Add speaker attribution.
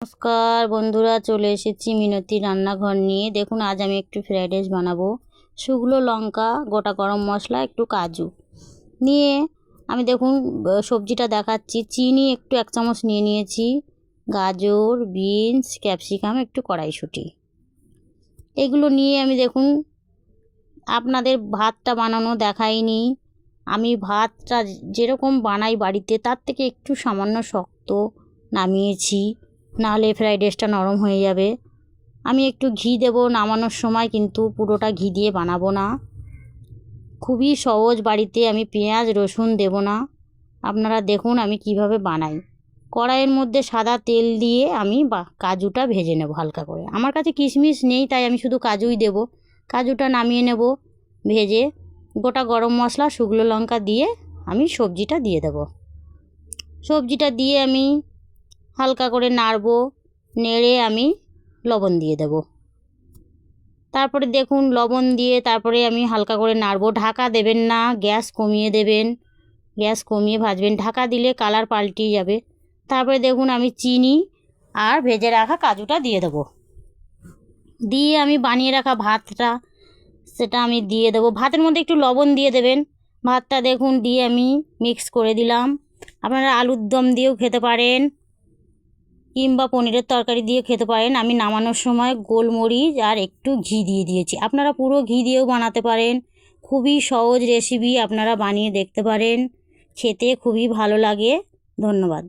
Speaker 1: নমস্কার বন্ধুরা, চলে এসেছি মিনতি রান্নাঘর নিয়ে। দেখুন আজ আমি একটু ফ্রাইড রাইস বানাবো। শুকনো লঙ্কা, গোটা গরম মশলা, একটু কাজু নিয়ে আমি দেখুন সবজিটা দেখাচ্ছি। চিনি একটু 1 চামচ নিয়ে নিয়েছি, গাজর, বিনস, ক্যাপসিকাম, একটু কড়াইশুঁটি, এগুলো নিয়ে আমি দেখুন আপনাদের ভাতটা বানানো দেখাইনি। আমি ভাতটা যেরকম বানাই বাড়িতে তার থেকে একটু সামান্য শক্ত নামিয়েছি, নাহলে ফ্রাইড রাইসটা নরম হয়ে যাবে। আমি একটু ঘি দেব নামানোর সময়, কিন্তু পুরোটা ঘি দিয়ে বানাবো না। খুবই সহজ, বাড়িতে আমি পেঁয়াজ রসুন দেব না। আপনারা দেখুন আমি কিভাবে বানাই। কড়াইয়ের মধ্যে সাদা তেল দিয়ে আমি কাজুটা ভেজে নেব হালকা করে। আমার কাছে কিশমিশ নেই, তাই আমি শুধু কাজুই দেব। কাজুটা নামিয়ে নেব ভেজে। গোটা গরম মশলা, শুকনো লঙ্কা দিয়ে আমি সবজিটা দিয়ে দেব। সবজিটা দিয়ে আমি হালকা করে নাড়বো, নেড়ে আমি লবণ দিয়ে দেব। তারপরে দেখুন লবণ দিয়ে তারপরে আমি হালকা করে নাড়বো। ঢাকা দেবেন না, গ্যাস কমিয়ে দেবেন, গ্যাস কমিয়ে ভাজবেন। ঢাকা দিলে কালার পাল্টিয়ে যাবে। তারপরে দেখুন আমি চিনি আর ভেজে রাখা কাজুটা দিয়ে দেব। দিয়ে আমি বানিয়ে রাখা ভাতটা সেটা আমি দিয়ে দেবো। ভাতের মধ্যে একটু লবণ দিয়ে দেবেন। ভাতটা দেখুন দিয়ে আমি মিক্স করে দিলাম। আপনারা আলুর দম দিয়েও খেতে পারেন, কিংবা পনিরের তরকারি দিয়ে খেতে পারেন। আমি নামানোর সময় গোলমরিচ আর একটু ঘি দিয়ে দিয়েছি। আপনারা পুরো ঘি দিয়েও বানাতে পারেন। খুবই সহজ রেসিপি, আপনারা বানিয়ে দেখতে পারেন। খেতে খুবই ভালো লাগে। ধন্যবাদ।